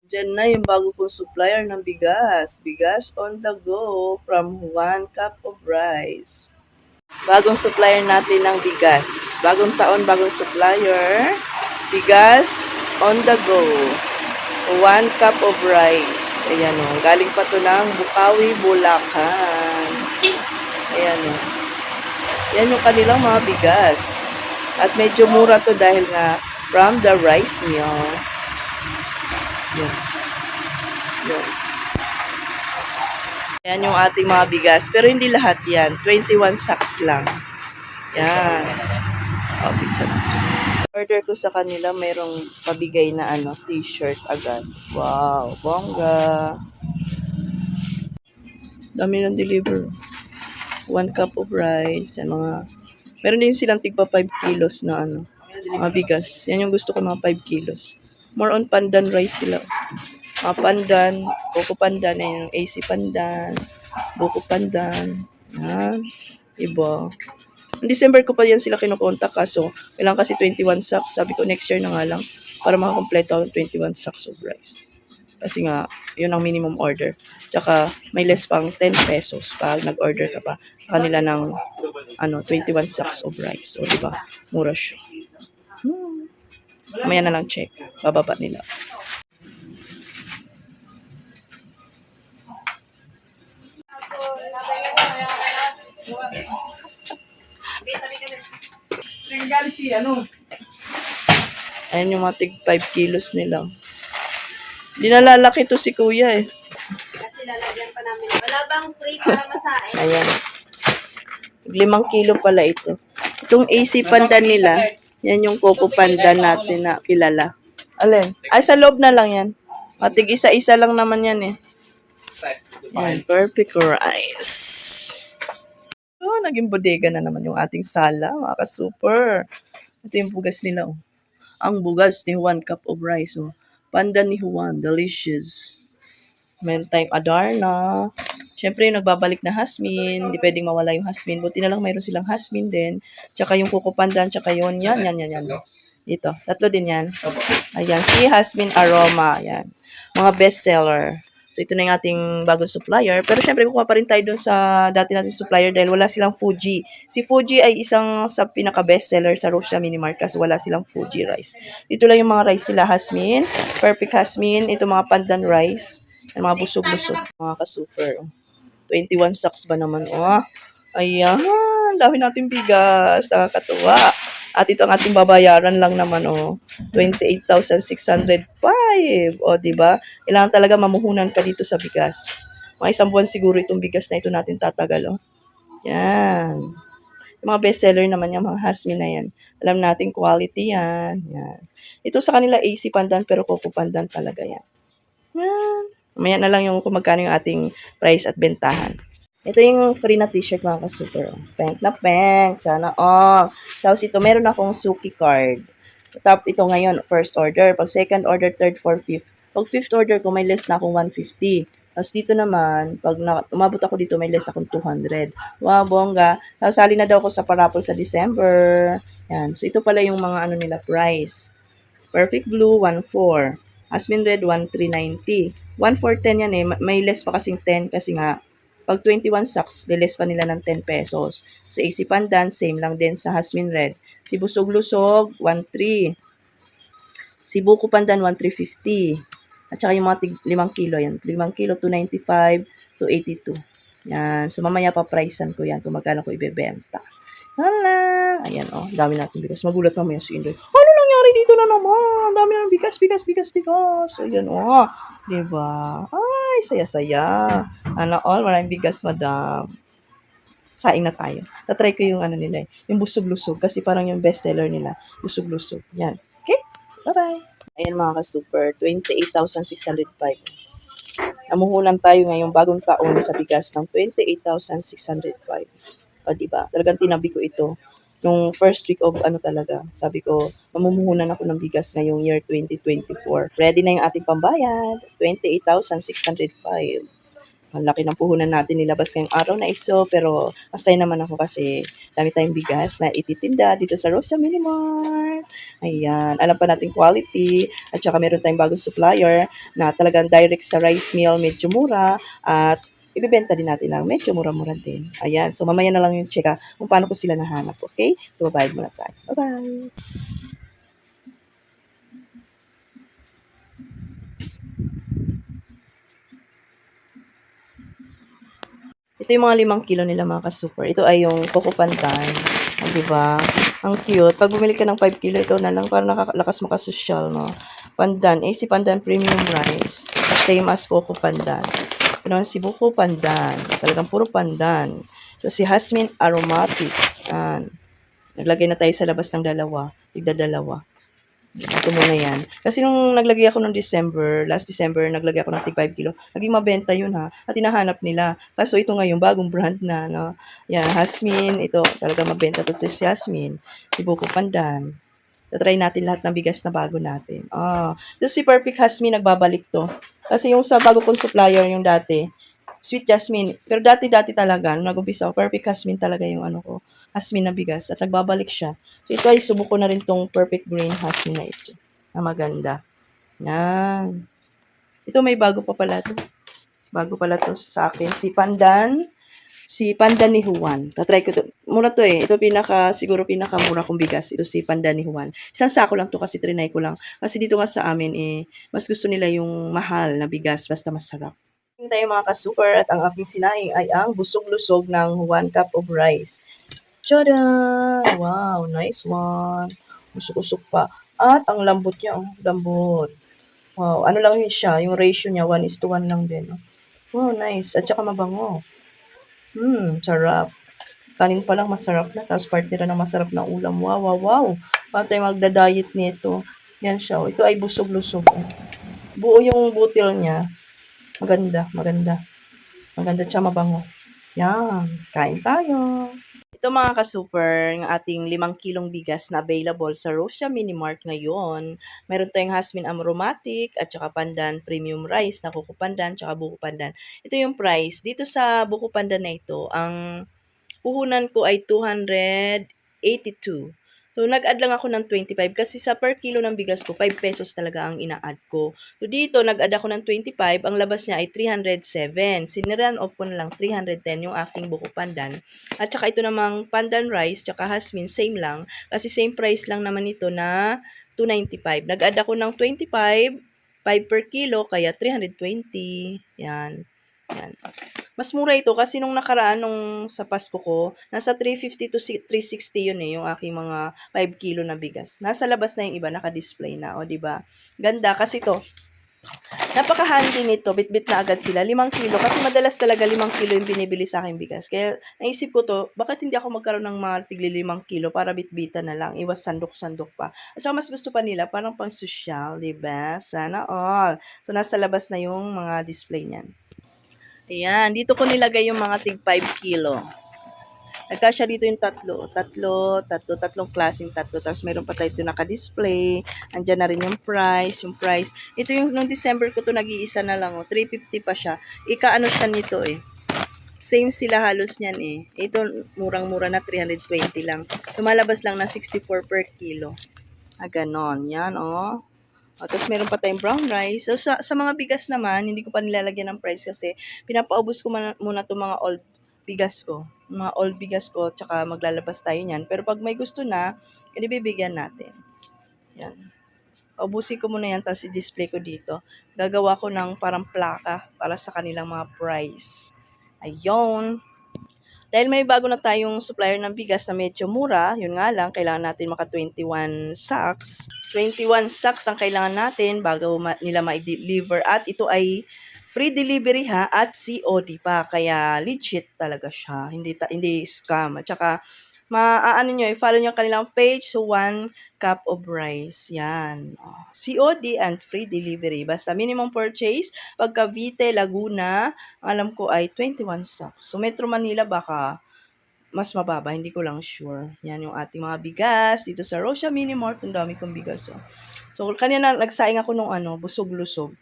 Diyan na yung bago kong supplier ng bigas. Bigas on the go from 1 cup of rice. Bagong supplier natin ng bigas. Bagong taon, bagong supplier. Bigas on the go. 1 cup of rice. Ayan o. Galing pa to ng Bukawi, Bulacan. Ayan o. Yan yung kanilang mga bigas. At medyo mura to dahil nga from the rice mill. Yan. Yan. Yan yung ating mga bigas. Pero hindi lahat yan. 21 sacks lang. Yan. O, picture. Order ko sa kanila, mayroong pabigay na t-shirt agad. Wow, bongga. Dami ng deliver. 1 cup of rice. Yan mga, meron din silang tigpa 5 kilos na mga bigas. Yan yung gusto ko, mga 5 kilos. More on pandan rice sila. Mga pandan, coco pandan, yung AC pandan, buko pandan. Yan. Iba. In December ko pa yan sila kinukontak, kaso kailangan kasi 21 sacks. Sabi ko next year na nga lang para makakompleto ang 21 sacks of rice. Kasi nga, yun ang minimum order. Tsaka may less pang 10 pesos pag nag-order ka pa sa kanila ng 21 sacks of rice. O diba, mura siya. Mamaya na lang check. Bababa nila. Ayan yung mga tig 5 kilos nila. Di nalalaki to si kuya eh. Kasi lalagyan pa namin. Wala bang free para masain? Ayan. 5 kilo pala ito. Itong AC pandan nila, yan yung coco pandan natin na kilala. Alin? Ay, sa loob na lang yan. Matig isa-isa lang naman yan eh. Yan, perfect rice. Oh, naging bodega na naman yung ating sala, mga ka-super. Ito yung bugas nila, oh. Ang bugas ni 1 cup of rice, oh. Pandan ni Juan, delicious. Meron tayong Adarna. Siyempre, yung nagbabalik na Hasmin. Hindi pwedeng mawala yung Hasmin. Buti na lang mayroon silang Hasmin din. Tsaka yung Coco Pandan, tsaka yun. Yan. Dito. Tatlo din yan. Ayan. Si Hasmin Aroma. Yan. Mga bestseller. So, ito na yung ating bagong supplier. Pero syempre, kukuha pa rin tayo dun sa dati nating supplier dahil wala silang Fuji. Si Fuji ay isang sa pinaka-bestseller sa Rosia Minimart kasi wala silang Fuji rice. Dito lang yung mga rice nila. Hasmin. Perfect Hasmin. Ito mga pandan rice. Yung mga busog-busog. Mga ka-super. 21 sacks ba naman? Oh. Ayan. Dami nating bigas. Nakakatuwa. At ito ang ating babayaran lang naman, oh. 28,605. O, diba? Kailangan talaga mamuhunan ka dito sa bigas. Mga 1 buwan siguro itong bigas na ito natin tatagal, oh. Yan. Yung mga bestseller naman yung mga Hasmin na yan. Alam natin quality yan. Yan. Ito sa kanila AC pandan pero coco pandan talaga yan. Yan. Mamaya na lang yung kung magkano yung ating price at bentahan. Ito yung free na t-shirt mga ka-super. Pink na pink. Sana all. Tapos ito, meron akong Suki card. Tapos ito ngayon, first order. Pag second order, third, fourth, fifth. Pag fifth order ko, may less na akong 150. Tapos dito naman, pag umabot ako dito, may less akong 200. Wow, bongga. Tapos sali na daw ako sa parapol sa December. Yan. So ito pala yung mga nila price. Perfect Blue, 1,400. Asmin Red, 1,390. 1,410 yan eh. May less pa kasing 10 kasi nga, pag 21 sacks, less pa nila ng 10 pesos. Sa AC Pandan, same lang din sa Hasmin Red. Si Busog Lusog, 1,300. Si Buko Pandan, 1,350. At saka yung mga 5 kilo yan. 5 kilo, 295 to 82. Yan. So, mamaya pa pricean ko yan kung magkano ko ibebenta. Hala! Ayan, oh. Dami natin bigas. Magulat mamaya si Indoy. Ano nangyari dito na naman? Dami na bigas. Ayan, oh. Diba? Ay, saya-saya. All, maraming bigas, madam. Saing na tayo. Tatry ko yung nila eh. Yung busog-lusog. Kasi parang yung bestseller nila. Busog-lusog. Yan. Okay? Bye-bye. Ayan mga ka-super. 28,605. Namuhunan tayo ngayong bagong taon sa bigas ng 28,605. O, diba? Talagang tinabi ko ito. Nung first week of talaga, sabi ko, mamumuhunan ako ng bigas ngayong year 2024. Ready na yung ating pambayad. 28,605. Ang laki ng puhunan natin nilabas ngayong araw na ito, pero masaya naman ako kasi dami tayong bigas na ititinda dito sa Rosia Mini Mart. Ayan, alam pa natin quality at saka meron tayong bagong supplier na talagang direct sa rice mill, medyo mura at ibebenta din natin lang medyo mura-mura din. Ayan, so mamaya na lang yung check kung paano ko sila nahanap, okay? So, babayad muna tayo. Bye-bye! Ito yung mga 5 kilo nila mga ka-super. Ito ay yung Coco Pandan. Oh, di ba? Ang cute. Pag bumili ka ng 5 kilo, ito na lang para nakalakas makasosyal, no? Pandan. Eh, si Pandan Premium Rice. Same as Coco Pandan. Ito naman si Buko Pandan. Talagang puro Pandan. So, si Jasmine Aromatic. Yan. Naglagay na tayo sa labas ng dalawa. Tigda dalawa. Ito muna yan. Kasi nung naglagay ako ng last December, naglagay ako ng tig 5 kilo. Naging mabenta yun ha. At hinahanap nila. Kaso ito ngayon, bagong brand na, no? Yan, Jasmine. Ito, talaga mabenta to si Jasmine. Si Buko Pandan. Tatry natin lahat ng bigas na bago natin. Ito si Perfect Jasmine, nagbabalik to. Kasi yung sa bago kong supplier, yung dati, Sweet Jasmine. Pero dati-dati talaga, nung nag-umpisa ako, Perfect Jasmine talaga yung ano ko. Jasmine na bigas. At nagbabalik siya. So ito ay subuko na rin tong Perfect Green Jasmine na ito. Na maganda. Yan. Ito may bago pa pala to. Bago pala to sa akin. Si Pandan ni Juan. Tatry ko to. Mura to eh. Ito siguro pinakamura kong bigas. Ito si Pandan ni Juan. Isang sako lang to kasi trinay ko lang. Kasi dito nga sa amin eh, mas gusto nila yung mahal na bigas basta masarap. Tayo mga ka-super at ang aking sinaing ay ang busog-lusog ng 1 cup of rice. Tada! Wow, nice one. Usok-usok pa. At ang lambot niya, lambot. Wow, ano lang yun siya, yung ratio niya, 1:1 lang din. Oh, nice. At saka mabango. Sarap. Kanin pa lang masarap na. Tapos partner ng masarap na ulam. Wow, wow, wow. Paano tayo magda-diet nito? Yan siya. Ito ay busog-lusog. Buo yung butil niya. Maganda, maganda. Maganda siya, mabango. Yan. Kain tayo. Ito mga ka-super, ng ating 5 kilong bigas na available sa Rosia Mini Mart ngayon. Meron tayong Jasmine Aromatic at saka Pandan Premium Rice na Coco Pandan at saka Buko Pandan. Ito yung price. Dito sa Buko Pandan na ito, ang puhunan ko ay 282. So, nag-add lang ako ng 25 kasi sa per kilo ng bigas ko, 5 pesos talaga ang ina-add ko. So, dito, nag-add ako ng 25. Ang labas niya ay 307. Siniran off ko na lang 310 yung aking buko pandan. At saka ito namang pandan rice, tsaka jasmine, same lang. Kasi same price lang naman ito na 295. Nag-add ako ng 25, 5 per kilo, kaya 320. Yan. Yan. Mas mura ito kasi nung nakaraan, nung sa Pasko ko, nasa 350 to 360 yun eh, yung aking mga 5 kilo na bigas. Nasa labas na yung iba, naka-display na, o di ba? Ganda kasi to. Napaka-handy nito, bit-bit na agad sila, 5 kilo. Kasi madalas talaga 5 kilo yung binibili sa aking bigas. Kaya naisip ko to, bakit hindi ako magkaroon ng mga tigli 5 kilo para bit-bita na lang, iwas sandok-sandok pa. At saka mas gusto pa nila, parang pang social, di ba? Sana all. So, nasa labas na yung mga display niyan. Ayan, dito ko nilagay yung mga tig 5 kilo. Nagkasya dito yung tatlong klaseng tatlo. Tapos mayroon pa tayo ito naka-display. Andyan na rin yung price. Ito yung nung December ko to nag-iisa na lang, 350 pa siya. Ika-ano siya nito eh. Same sila halos niyan eh. Ito murang-mura na 320 lang. Tumalabas lang na 64 per kilo. Ganon. Yan oh. Tapos meron pa tayong brown rice. So, sa mga bigas naman, hindi ko pa nilalagyan ng price kasi pinapaubos ko muna itong mga old bigas ko. Mga old bigas ko, tsaka maglalabas tayo niyan. Pero pag may gusto na, bibigyan natin. Yan. Ubusin ko muna yan, tapos i-display ko dito. Gagawa ko ng parang plaka para sa kanilang mga price. Ayun. Dahil may bago na tayong supplier ng bigas na medyo mura, yun nga lang, kailangan natin maka 21 sacks. 21 sacks ang kailangan natin bago nila ma-deliver at ito ay free delivery ha at COD pa. Kaya legit talaga siya. Hindi scam. At saka maaano nyo, i-follow nyo ang kanilang page, so 1 cup of rice. Yan. COD and free delivery. Basta minimum purchase, pagka Cavite, Laguna, alam ko ay 21 sacks. So Metro Manila baka mas mababa, hindi ko lang sure. Yan yung ating mga bigas dito sa Rosia Mini Mart. Ang dami kong bigas. So kanina nagsaing ako nung busog-lusog.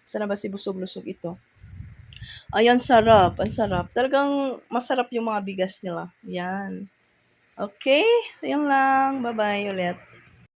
Sana ba si busog-lusog ito? Ayan, sarap. Ang sarap. Talagang masarap yung mga bigas nila. Yan. Okay. So, yun lang. Bye-bye ulit.